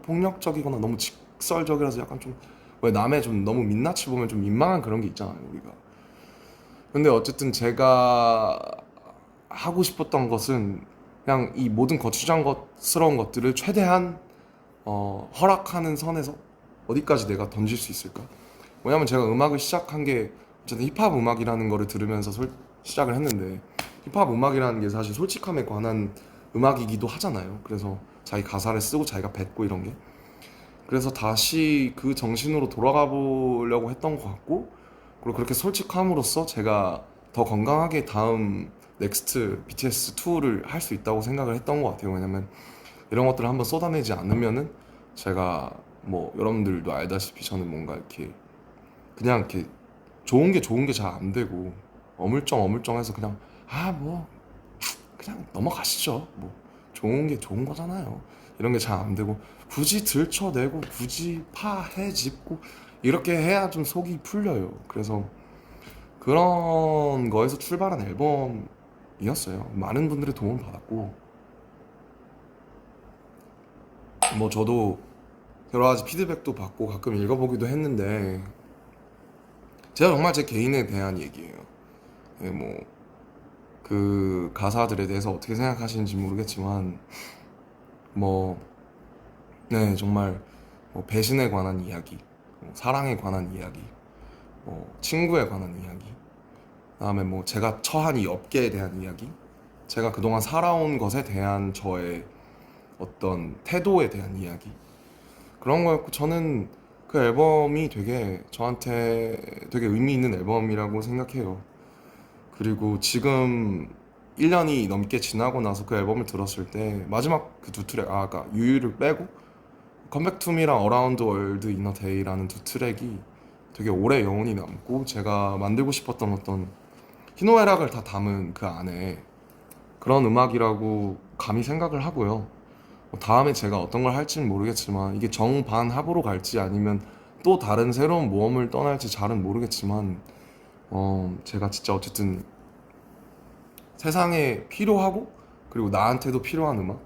폭력적이거나 너무 직설적이라서 약간 좀 왜 남의 좀 너무 민낯을 보면 좀 민망한 그런 게 있잖아요 우리가. 근데 어쨌든 제가 하고 싶었던 것은 그냥 이 모든 거추장스러운 것들을 최대한 허락하는 선에서 어디까지 내가 던질 수 있을까? 왜냐면 제가 음악을 시작한 게 어쨌든 힙합 음악이라는 거를 들으면서 시작을 했는데 힙합 음악이라는 게 사실 솔직함에 관한 음악이기도 하잖아요. 그래서 자기 가사를 쓰고 자기가 뱉고 이런 게 그래서 다시 그 정신으로 돌아가 보려고 했던 것 같고 그리고 그렇게 솔직함으로써 제가 더 건강하게 다음 넥스트 BTS 투어를 할 수 있다고 생각을 했던 것 같아요. 왜냐면 이런 것들을 한번 쏟아내지 않으면은 제가 뭐 여러분들도 알다시피 저는 뭔가 이렇게 그냥 이렇게 좋은 게 잘 안 되고 어물쩡어물쩡해서 그냥 뭐 그냥 넘어가시죠. 뭐 좋은 게 좋은 거잖아요. 이런 게 잘 안 되고 굳이 들춰내고 굳이 파헤집고 이렇게 해야 좀 속이 풀려요. 그래서 그런 거에서 출발한 앨범이었어요. 많은 분들의 도움을 받았고 뭐 저도 여러 가지 피드백도 받고 가끔 읽어보기도 했는데 제가 정말 제 개인에 대한 얘기예요. 네, 그 가사들에 대해서 어떻게 생각하시는지 모르겠지만 뭐 네, 정말 뭐 배신에 관한 이야기, 뭐 사랑에 관한 이야기, 뭐 친구에 관한 이야기, 그다음에 뭐 제가 처한 이 업계에 대한 이야기, 제가 그동안 살아온 것에 대한 저의 어떤 태도에 대한 이야기 그런 거였고 저는 그 앨범이 되게 저한테 되게 의미 있는 앨범이라고 생각해요. 그리고 지금 1년이 넘게 지나고 나서 그 앨범을 들었을 때 마지막 그 두 트랙 아까 유유를 빼고 컴백 투미랑 어라운드 월드 이너 데이라는 두 트랙이 되게 오래 영혼이 남고 제가 만들고 싶었던 어떤 희노애락을 다 담은 그 안에 그런 음악이라고 감히 생각을 하고요. 다음에 제가 어떤 걸 할지는 모르겠지만 이게 정반합으로 갈지 아니면 또 다른 새로운 모험을 떠날지 잘은 모르겠지만 제가 진짜 어쨌든 세상에 필요하고 그리고 나한테도 필요한 음악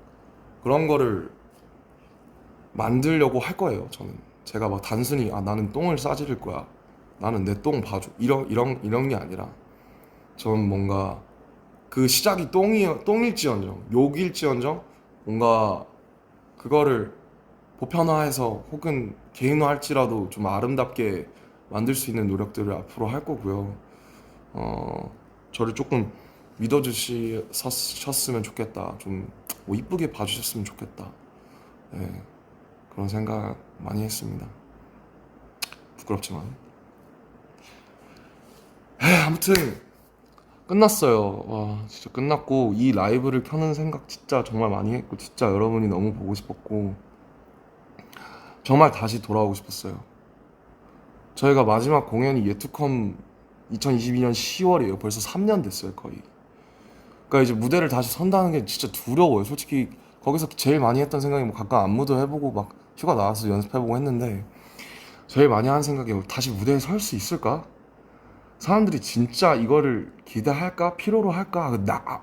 그런 거를 만들려고 할 거예요. 저는 제가 막 단순히 나는 똥을 싸지를 거야. 나는 내 똥 봐줘. 이런 게 아니라 저는 뭔가 그 시작이 똥일지언정 욕일지언정 뭔가 그거를 보편화해서 혹은 개인화할지라도 좀 아름답게 만들 수 있는 노력들을 앞으로 할 거고요. 저를 조금 믿어주셨으면 좋겠다. 좀뭐 이쁘게 봐주셨으면 좋겠다. 네, 그런 생각 많이 했습니다. 부끄럽지만. 아무튼 끝났어요. 와, 진짜 끝났고 이 라이브를 켜는 생각 진짜 정말 많이 했고 진짜 여러분이 너무 보고 싶었고 정말 다시 돌아오고 싶었어요. 저희가 마지막 공연이 예투컴 2022년 10월이에요. 벌써 3년 됐어요, 거의. 그러니까 이제 무대를 다시 선다는 게 진짜 두려워요. 솔직히 거기서 제일 많이 했던 생각이 뭐 가끔 안무도 해보고 막 휴가 나와서 연습해보고 했는데 제일 많이 하는 생각이 다시 무대에 설 수 있을까? 사람들이 진짜 이거를 기대할까? 필요로 할까?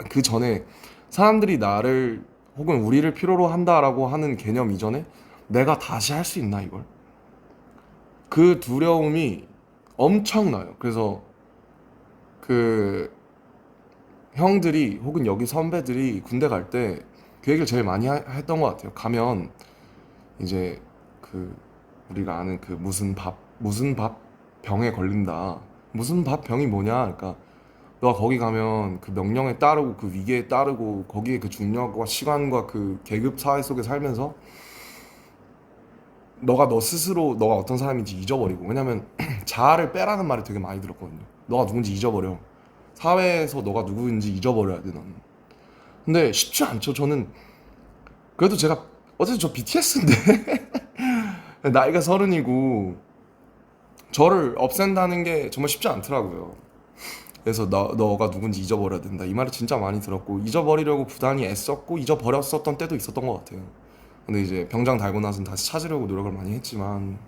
그 전에 사람들이 나를 혹은 우리를 필요로 한다라고 하는 개념 이전에 내가 다시 할 수 있나 이걸? 그 두려움이 엄청나요. 그래서 그 형들이 혹은 여기 선배들이 군대 갈 때 그 얘기를 제일 많이 했던 것 같아요. 가면 이제 그 우리가 아는 그 무슨 밥 병에 걸린다. 무슨 밥 병이 뭐냐? 그러니까 너가 거기 가면 그 명령에 따르고 그 위계에 따르고 거기에 그 중력과 시간과 그 계급 사회 속에 살면서 너가 너 스스로 너가 어떤 사람인지 잊어버리고 왜냐면 자아를 빼라는 말을 되게 많이 들었거든요. 너가 누군지 잊어버려. 사회에서 너가 누구인지 잊어버려야 돼 너는. 근데 쉽지 않죠. 저는 그래도 제가 어쨌든 저 BTS인데 나이가 30이고 저를 없앤다는 게 정말 쉽지 않더라고요. 그래서 너가 누군지 잊어버려야 된다 이 말을 진짜 많이 들었고 잊어버리려고 부단히 애썼고 잊어버렸었던 때도 있었던 것 같아요. 근데 이제 병장 달고 나서는 다시 찾으려고 노력을 많이 했지만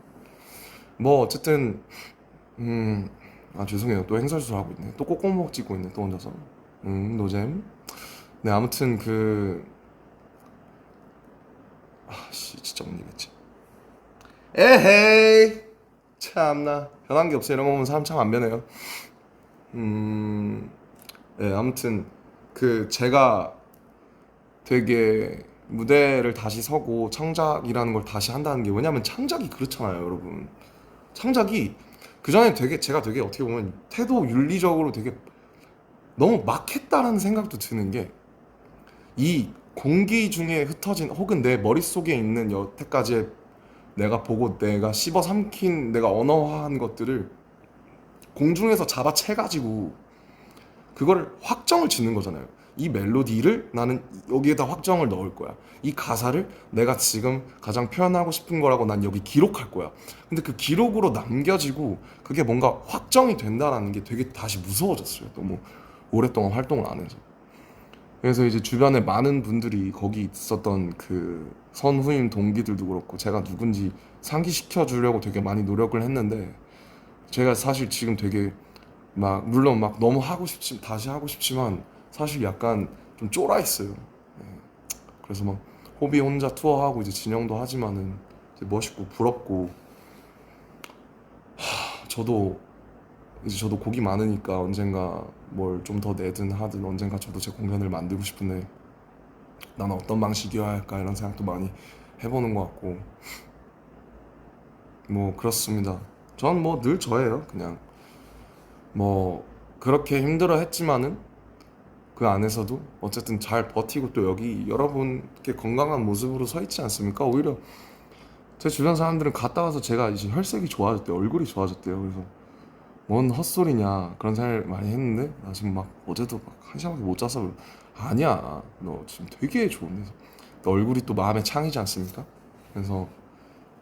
뭐 어쨌든 아 죄송해요. 또 행설술 하고 있네. 또 꼬꼬목 찍고 있네. 또 혼자서. 노잼. 네 아무튼 그 아씨 진짜 못 이겠지. 에헤이 참나 변한 게 없어. 이런 거 보면 사람 참 안 변해요. 네 아무튼 그 제가 되게 무대를 다시 서고 창작이라는 걸 다시 한다는 게 왜냐면 창작이 그렇잖아요 여러분. 창작이 그전에 되게 제가 되게 어떻게 보면 태도 윤리적으로 되게 너무 막 했다라는 생각도 드는 게 이 공기 중에 흩어진 혹은 내 머릿속에 있는 여태까지 내가 보고 내가 씹어 삼킨 내가 언어화한 것들을 공중에서 잡아채가지고 그거를 확정을 짓는 거잖아요. 이 멜로디를 나는 여기에다 확정을 넣을 거야. 이 가사를 내가 지금 가장 표현하고 싶은 거라고 난 여기 기록할 거야. 근데 그 기록으로 남겨지고 그게 뭔가 확정이 된다라는 게 되게 다시 무서워졌어요. 너무 오랫동안 활동을 안 해서. 그래서 이제 주변에 많은 분들이 거기 있었던 그 선후임 동기들도 그렇고 제가 누군지 상기시켜 주려고 되게 많이 노력을 했는데 제가 사실 지금 되게 막 물론 막 너무 하고 싶지 다시 하고 싶지만 사실 약간 좀 쫄아 있어요. 예. 그래서 막 호비 혼자 투어하고 이제 진영도 하지만은 이제 멋있고 부럽고 저도 이제 저도 곡이 많으니까 언젠가 뭘 좀 더 내든 하든 언젠가 저도 제 공연을 만들고 싶은데 나는 어떤 방식이어야 할까 이런 생각도 많이 해보는 것 같고 뭐 그렇습니다. 전 뭐 늘 저예요. 그냥 뭐 그렇게 힘들어 했지만은 그 안에서도 어쨌든 잘 버티고 또 여기 여러분께 건강한 모습으로 서 있지 않습니까? 오히려 제 주변 사람들은 갔다 와서 제가 이제 혈색이 좋아졌대요. 얼굴이 좋아졌대요. 그래서 뭔 헛소리냐 그런 생각을 많이 했는데 나 지금 막 어제도 막 한 시간밖에 못 자서 아니야 너 지금 되게 좋은데 너 얼굴이 또 마음에 창이지 않습니까? 그래서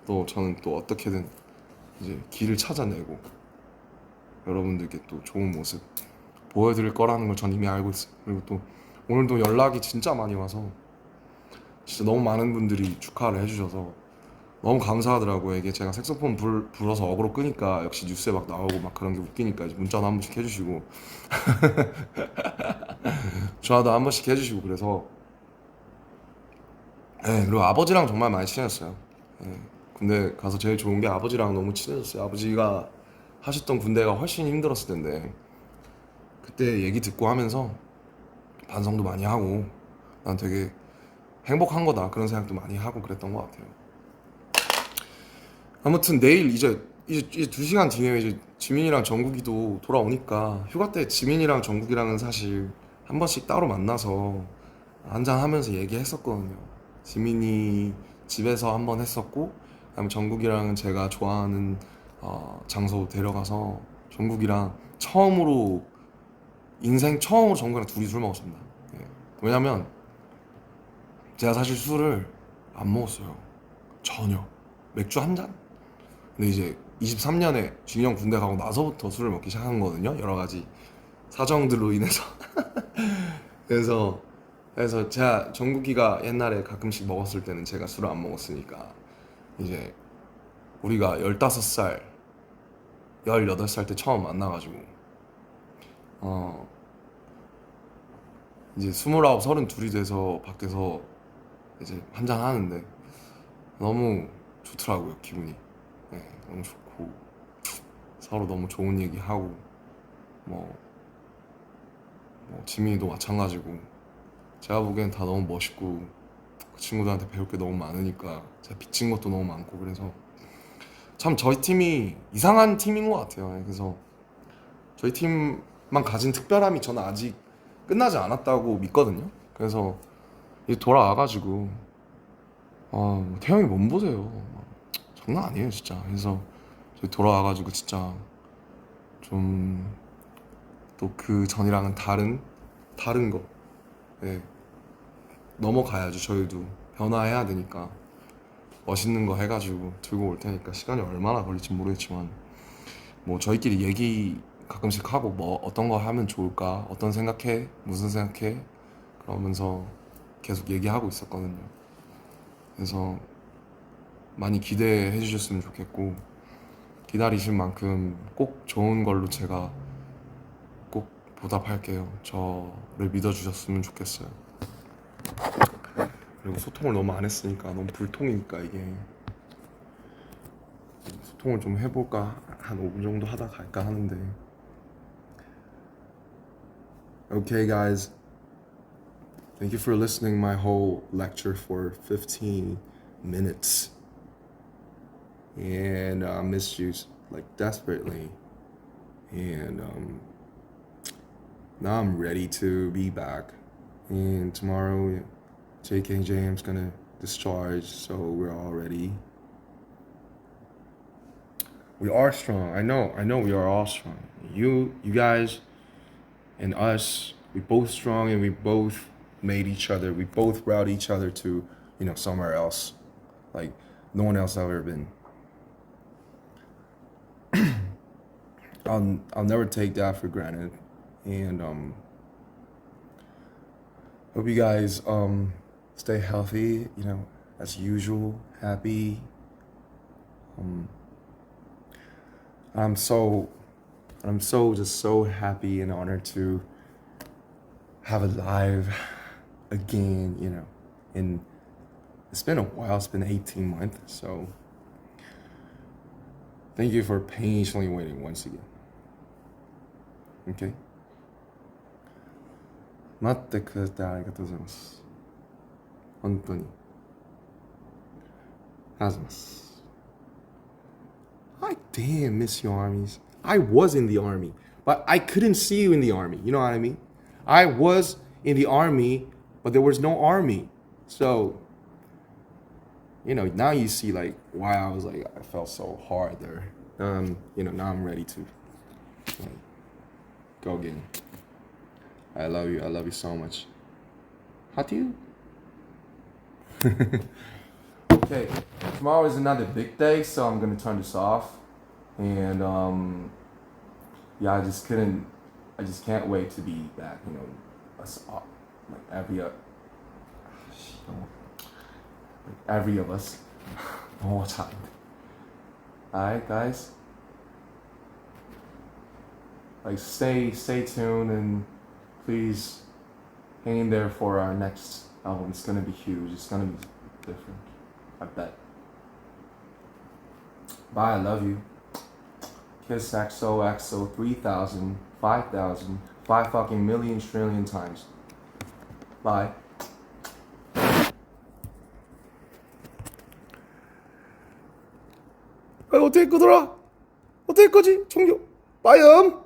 또 저는 또 어떻게든 이제 길을 찾아내고 여러분들께 또 좋은 모습 보여드릴 거라는 걸 전 이미 알고 있어요. 그리고 또 오늘도 연락이 진짜 많이 와서 진짜 너무 많은 분들이 축하를 해주셔서 너무 감사하더라고요. 이게 제가 색소폰 불어서 어그로 끄니까 역시 뉴스에 막 나오고 막 그런 게 웃기니까 이제 문자도 한 번씩 해주시고 전화도 한 번씩 해주시고 그래서 네, 그리고 아버지랑 정말 많이 친해졌어요. 네, 군대 가서 제일 좋은 게 아버지랑 너무 친해졌어요. 아버지가 하셨던 군대가 훨씬 힘들었을 텐데 그때 얘기 듣고 하면서 반성도 많이 하고 난 되게 행복한 거다 그런 생각도 많이 하고 그랬던 것 같아요. 아무튼 내일 이제 2시간 뒤에 이제 지민이랑 정국이도 돌아오니까 휴가 때 지민이랑 정국이랑은 사실 한 번씩 따로 만나서 한잔 하면서 얘기했었거든요. 지민이 집에서 한 번 했었고 그다음에 정국이랑은 제가 좋아하는 장소 데려가서 정국이랑 처음으로 인생 처음으로 정국이랑 둘이 술 먹었습니다. 예. 왜냐면 제가 사실 술을 안 먹었어요. 전혀. 맥주 한 잔? 근데 이제 23년에 진영 군대 가고 나서부터 술을 먹기 시작한 거거든요. 여러 가지 사정들로 인해서. 그래서 제가 정국이가 옛날에 가끔씩 먹었을 때는 제가 술을 안 먹었으니까 이제 우리가 15살, 18살 때 처음 만나가지고 어 이제 29, 32이 돼서 밖에서 이제 한잔 하는데 너무 좋더라고요 기분이. 네, 너무 좋고 서로 너무 좋은 얘기하고 뭐, 뭐 지민이도 마찬가지고 제가 보기엔 다 너무 멋있고 그 친구들한테 배울 게 너무 많으니까 제가 빚진 것도 너무 많고 그래서 참 저희 팀이 이상한 팀인 것 같아요. 네, 그래서 저희 팀만 가진 특별함이 저는 아직 끝나지 않았다고 믿거든요. 그래서 이제 돌아와가지고 태형이 몸 보세요. 장난 아니에요 진짜. 그래서 저희 돌아와가지고 진짜 좀 또 그 전이랑은 다른 거 예, 넘어가야죠. 저희도 변화해야 되니까 멋있는 거 해가지고 들고 올 테니까 시간이 얼마나 걸릴지 모르겠지만 뭐 저희끼리 얘기 가끔씩 하고 뭐 어떤 거 하면 좋을까 어떤 생각해 무슨 생각해 그러면서 계속 얘기하고 있었거든요. 그래서 많이 기대해 주셨으면 좋겠고, 기다리신 만큼 꼭 좋은 걸로 제가 꼭 보답할게요. 저를 믿어주셨으면 좋겠어요. 그리고 소통을 너무 안 했으니까 너무 불통이니까 이게 소통을 좀 해볼까, 한 5분 정도 하다 갈까 하는데. Okay guys, thank you for listening my whole lecture for 15 minutes. And I missed you like desperately. And now I'm ready to be back. And tomorrow, JKJM's gonna discharge, so we're all ready. We are strong. I know we are all strong. You guys and us, we both strong, and we both made each other. We both brought each other to, somewhere else. Like no one else have ever been. I'll never take that for granted. And hope you guys stay healthy, as usual, happy. I'm so just so happy and honored to have it live again, and it's been a while. It's been 18 months, so thank you for patiently waiting once again. Okay? 待ってくれてありがとうございます。本当に。ありがとうございます。I damn miss your armies. I was in the army, but I couldn't see you in the army. You know what I mean? I was in the army, but there was no army. So, now you see like why I was like, I felt so hard there. Now I'm ready to go again. I love you so much. How do you? Okay, tomorrow is another big day, so I'm gonna turn this off. And I just can't wait to be back. Us all, like every of us. One more time. Alright, guys. Like stay tuned, and please hang in there for our next album. It's gonna be huge. It's gonna be different. I bet. Bye. I love you. Kiss XOXO 3,000, 5,000, 5 fucking million trillion times. Bye. 어떻게 끄더라? 어떻게 끄지? 종료. 빠이음.